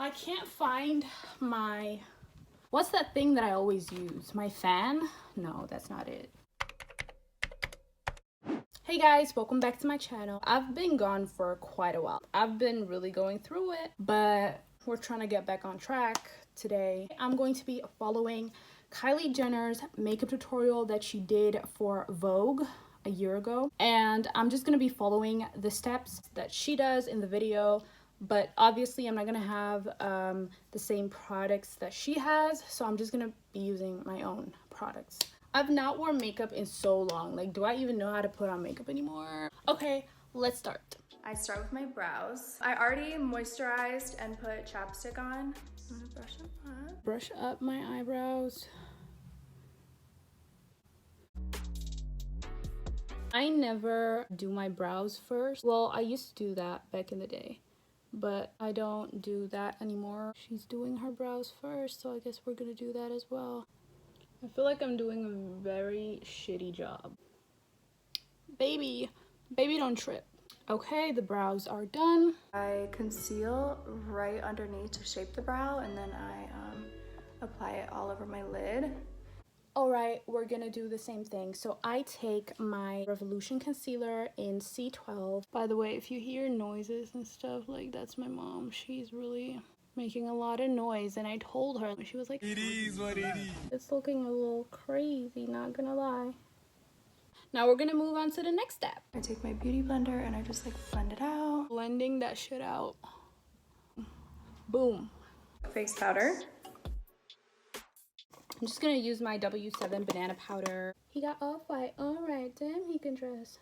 I can't find my... What's that thing that I always use? My fan? No, that's not it. Hey guys, welcome back to my channel. I've been gone for quite a while. I've been really going through it, but we're trying to get back on track today. I'm going to be following Kylie Jenner's makeup tutorial that she did for Vogue a year ago, and I'm just going to be following the steps that she does in the video, but obviously I'm not going to have the same products that she has, so I'm just going to be using my own products. I've not worn makeup in so long. Like, do I even know how to put on makeup anymore? Okay, let's start. I start with my brows. I already moisturized and put chapstick on. I'm gonna brush them up. Brush up my eyebrows. I never do my brows first. Well, I used to do that back in the day, but I don't do that anymore. She's doing her brows first, so I guess we're gonna do that as well. I feel like I'm doing a very shitty job. Baby don't trip. Okay, the brows are done. I conceal right underneath to shape the brow, and then I apply it all over my lid. All right, we're gonna do the same thing. So I take my Revolution concealer in C12. By the way, if you hear noises and stuff, like, that's my mom. She's really making a lot of noise, and I told her. She was like, it is what it is. It's looking a little crazy, not gonna lie. Now we're gonna move on to the next step. I take my beauty blender and I just like blend it out. Blending that shit out. Boom. Face powder. I'm just gonna use my W7 banana powder. He got off-white. All right, damn, he can dress.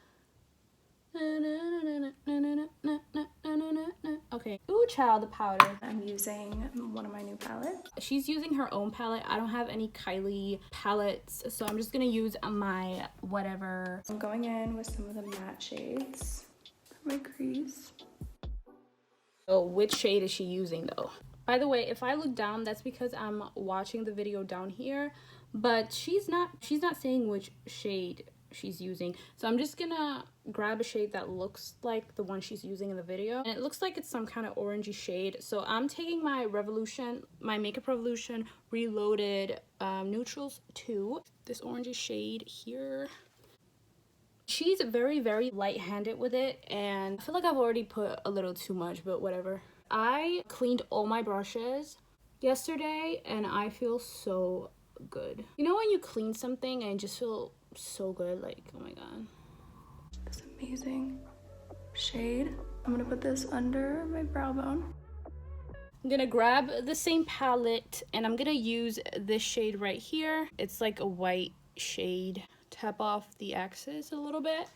Okay. Ooh, child, the powder. I'm using one of my new palettes. She's using her own palette. I don't have any Kylie palettes, so I'm just gonna use my whatever. I'm going in with some of the matte shades for my crease. Oh, which shade is she using though? By the way, if I look down, that's because I'm watching the video down here, but she's not saying which shade she's using. So I'm just gonna grab a shade that looks like the one she's using in the video, and it looks like it's some kind of orangey shade. So I'm taking my Makeup Revolution Reloaded Neutrals 2, this orangey shade here. She's very light-handed with it, and I feel like I've already put a little too much, but whatever. I cleaned all my brushes yesterday and I feel so good. You know when you clean something and just feel so good, like, oh my god. This amazing shade. I'm gonna put this under my brow bone. I'm gonna grab the same palette and I'm gonna use this shade right here. It's like a white shade. Tap off the excess a little bit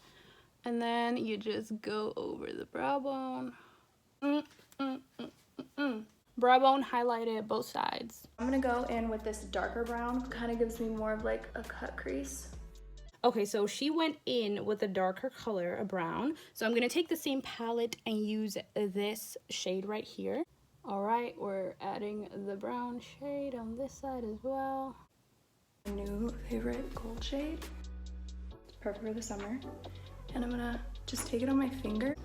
and then you just go over the brow bone. Brow bone highlighted both sides. I'm gonna go in with this darker brown. Kind of gives me more of like a cut crease. Okay, so she went in with a darker color, a brown. So I'm gonna take the same palette and use this shade right here. All right, we're adding the brown shade on this side as well. My new favorite gold shade. It's perfect for the summer. And I'm gonna just take it on my finger.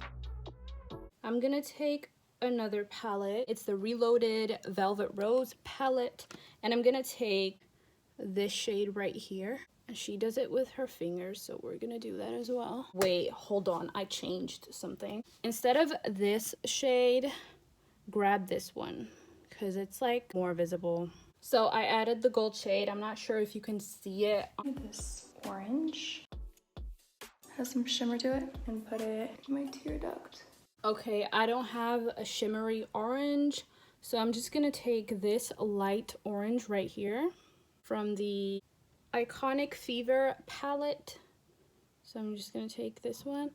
I'm gonna take another palette. It's the Reloaded Velvet Rose palette, and I'm gonna take this shade right here. And she does it with her fingers, so we're gonna do that as well. Wait, hold on, I changed something. Instead of this shade, grab this one because it's like more visible. So I added the gold shade. I'm not sure if you can see it. This orange has some shimmer to it, and put it in my tear duct. Okay, I don't have a shimmery orange, so I'm just gonna take this light orange right here from the Iconic Fever palette. So I'm just gonna take this one,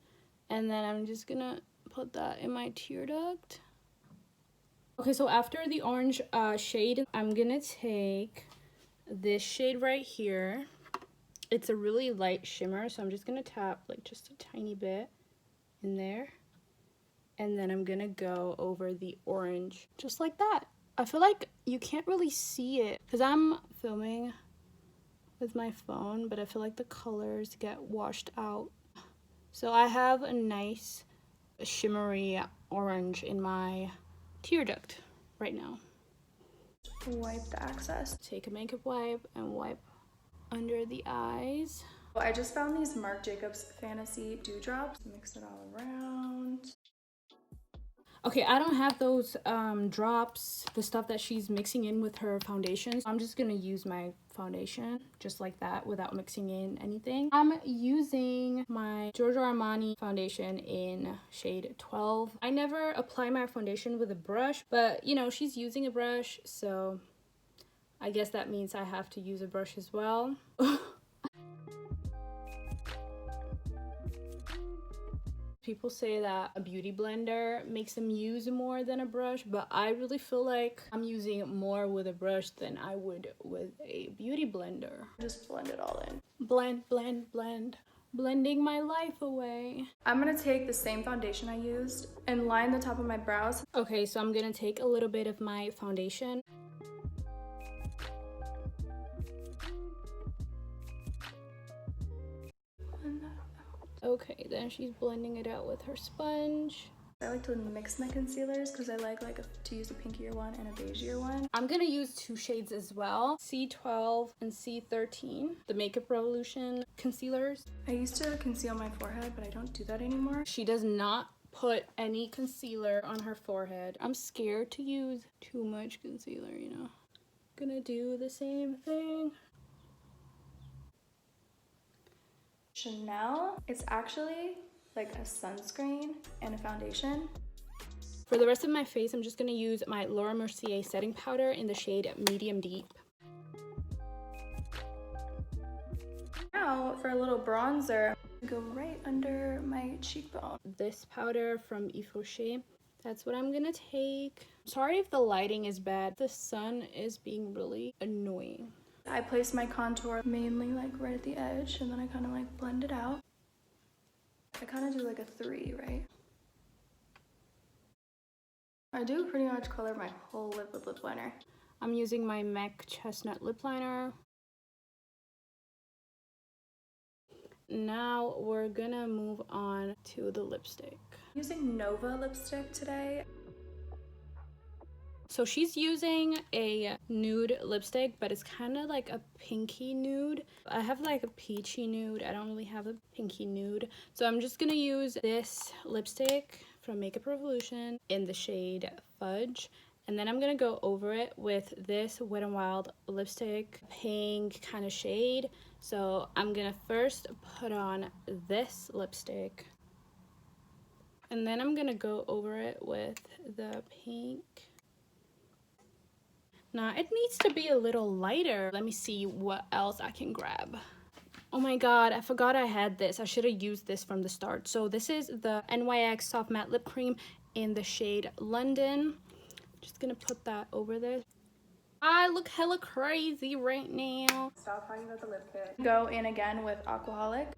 and then I'm just gonna put that in my tear duct. Okay, so after the orange shade, I'm gonna take this shade right here. It's a really light shimmer, so I'm just gonna tap like just a tiny bit in there. And then I'm gonna go over the orange just like that. I feel like you can't really see it because I'm filming with my phone, but I feel like the colors get washed out. So I have a nice shimmery orange in my tear duct. right now. Wipe the excess. Take a makeup wipe and wipe under the eyes. I just found these Marc Jacobs Fantasy Dewdrops. Mix it all around. Okay, I don't have those drops, the stuff that she's mixing in with her foundation. I'm just gonna use my foundation just like that without mixing in anything. I'm using my Giorgio Armani foundation in shade 12. I never apply my foundation with a brush, but you know, she's using a brush, so I guess that means I have to use a brush as well. People say that a beauty blender makes them use more than a brush, but I really feel like I'm using more with a brush than I would with a beauty blender. Just blend it all in. Blend, blend, blend. Blending my life away. I'm gonna take the same foundation I used and line the top of my brows. Okay, so I'm gonna take a little bit of my foundation. Okay, then she's blending it out with her sponge. I like to mix my concealers because I like to use a pinkier one and a beigeier one. I'm gonna use two shades as well, C12 and C13, the Makeup Revolution concealers. I used to conceal my forehead, but I don't do that anymore. She does not put any concealer on her forehead. I'm scared to use too much concealer, you know. Gonna do the same thing. Chanel, it's actually like a sunscreen and a foundation. For the rest of my face, I'm just gonna use my Laura Mercier setting powder in the shade Medium Deep. Now for a little bronzer, go right under my cheekbone. This powder from Yves Rocher, that's what I'm gonna take. Sorry if the lighting is bad. The sun is being really annoying. I place my contour mainly like right at the edge, and then I kind of like blend it out. I kind of do like a 3, right? I do pretty much color my whole lip with lip liner. I'm using my MAC Chestnut lip liner. Now we're gonna move on to the lipstick. I'm using Nova lipstick today. So she's using a nude lipstick, but it's kind of like a pinky nude. I have like a peachy nude. I don't really have a pinky nude. So I'm just gonna use this lipstick from Makeup Revolution in the shade Fudge. And then I'm gonna go over it with this Wet n Wild lipstick, pink kind of shade. So I'm gonna first put on this lipstick. And then I'm gonna go over it with the pink. Now it needs to be a little lighter. Let me see what else I can grab. Oh my god, I forgot I had this. I should have used this from the start. So this is the NYX Soft Matte Lip Cream in the shade London. Just gonna put that over there. I look hella crazy right now. Stop talking about the lip kit. Go in again with Aquaholic.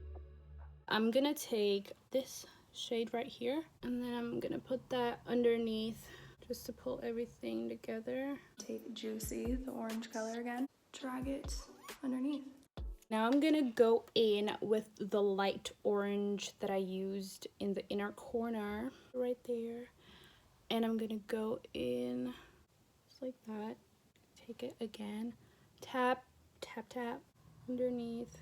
I'm gonna take this shade right here, and then I'm gonna put that underneath just to pull everything together. Take Juicy, the orange color again. Drag it underneath. Now I'm gonna go in with the light orange that I used in the inner corner right there. And I'm gonna go in just like that. Take it again. Tap, tap, tap underneath.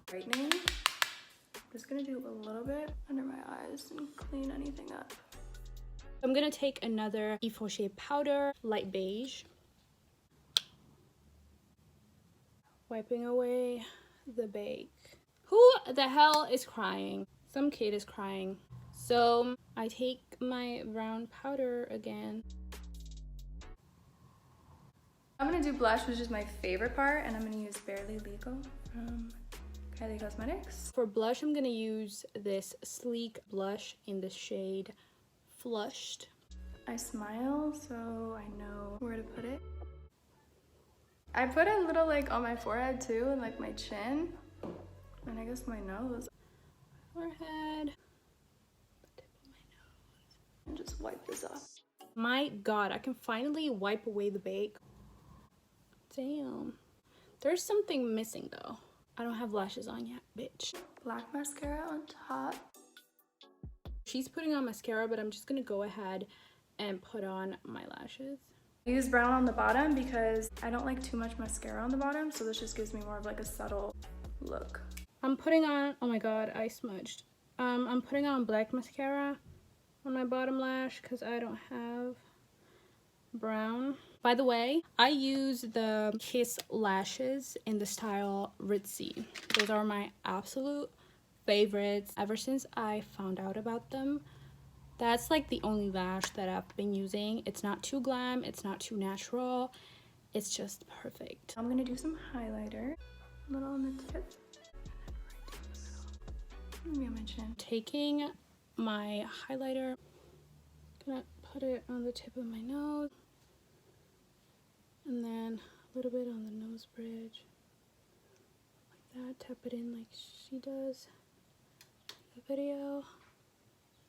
Brightening. I'm just gonna do a little bit under my eyes and clean anything up. I'm gonna take another Yves Rocher powder, light beige. Wiping away the bake. Who the hell is crying? Some kid is crying. So I take my brown powder again. I'm gonna do blush, which is my favorite part, and I'm gonna use Barely Legal from KYLIE Cosmetics. For blush, I'm gonna use this sleek blush in the shade Flushed. I smile, so I know where to put it. I put a little like on my forehead too, and like my chin, and I guess my nose. Forehead. The tip of my nose. And just wipe this off. My god, I can finally wipe away the bake. Damn. There's something missing though. I don't have lashes on yet, bitch. Black mascara on top. She's putting on mascara, but I'm just gonna go ahead and put on my lashes. I use brown on the bottom because I don't like too much mascara on the bottom, so this just gives me more of like a subtle look. I'm putting on, oh my god, I smudged. I'm putting on black mascara on my bottom lash because I don't have brown. By the way, I use the Kiss lashes in the style Ritzy. Those are my absolute favorites ever since I found out about them. That's like the only lash that I've been using. It's not too glam, it's not too natural, it's just perfect. I'm gonna do some highlighter, a little on the tip, and then right down the middle. Maybe on my chin. Taking my highlighter, gonna put it on the tip of my nose, and then a little bit on the nose bridge, like that. Tap it in like she does in the video.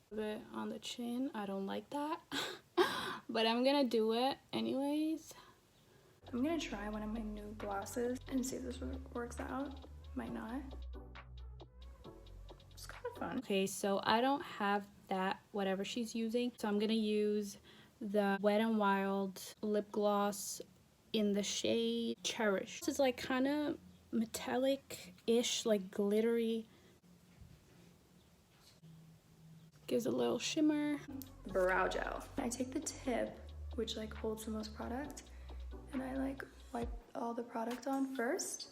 A bit on the chin. I don't like that, but I'm gonna do it anyways. I'm gonna try one of my new glosses and see if this works out. Might not. It's kind of fun. Okay, so I don't have that, whatever she's using, so I'm gonna use the Wet n Wild lip gloss in the shade Cherish. This is like kind of metallic-ish, like glittery. Gives a little shimmer. Brow gel. I take the tip, which like holds the most product, and I like wipe all the product on first,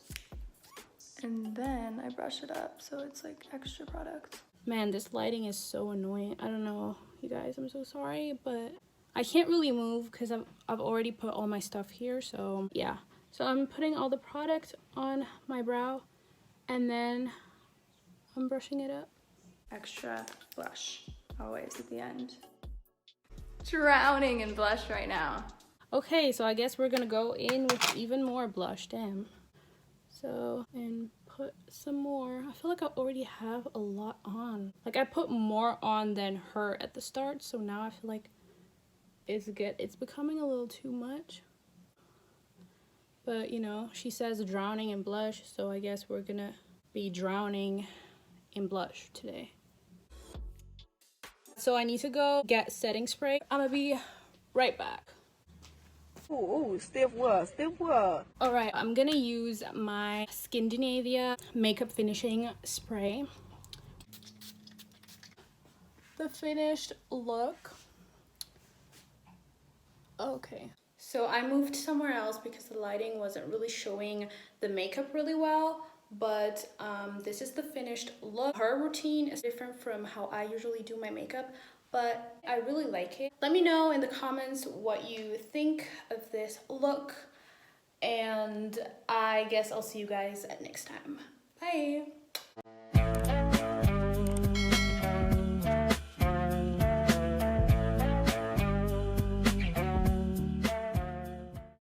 and then I brush it up so it's like extra product. Man, this lighting is so annoying. I don't know, you guys, I'm so sorry, but I can't really move because I've already put all my stuff here, so yeah. So I'm putting all the product on my brow, and then I'm brushing it up. Extra blush, always at the end. Drowning in blush right now. Okay, so I guess we're gonna go in with even more blush, damn. So, and put some more. I feel like I already have a lot on. Like I put more on than her at the start, so now I feel like it's good. It's becoming a little too much. But you know, she says drowning in blush, so I guess we're gonna be drowning in blush today. So I need to go get setting spray. I'm gonna be right back. Ooh, stiff work, stiff work. Alright, I'm gonna use my Skindinavia makeup finishing spray. The finished look. Okay. So I moved somewhere else because the lighting wasn't really showing the makeup really well. But this is the finished look. Her routine is different from how I usually do my makeup, but I really like it. Let me know in the comments what you think of this look, and I guess I'll see you guys next time. Bye!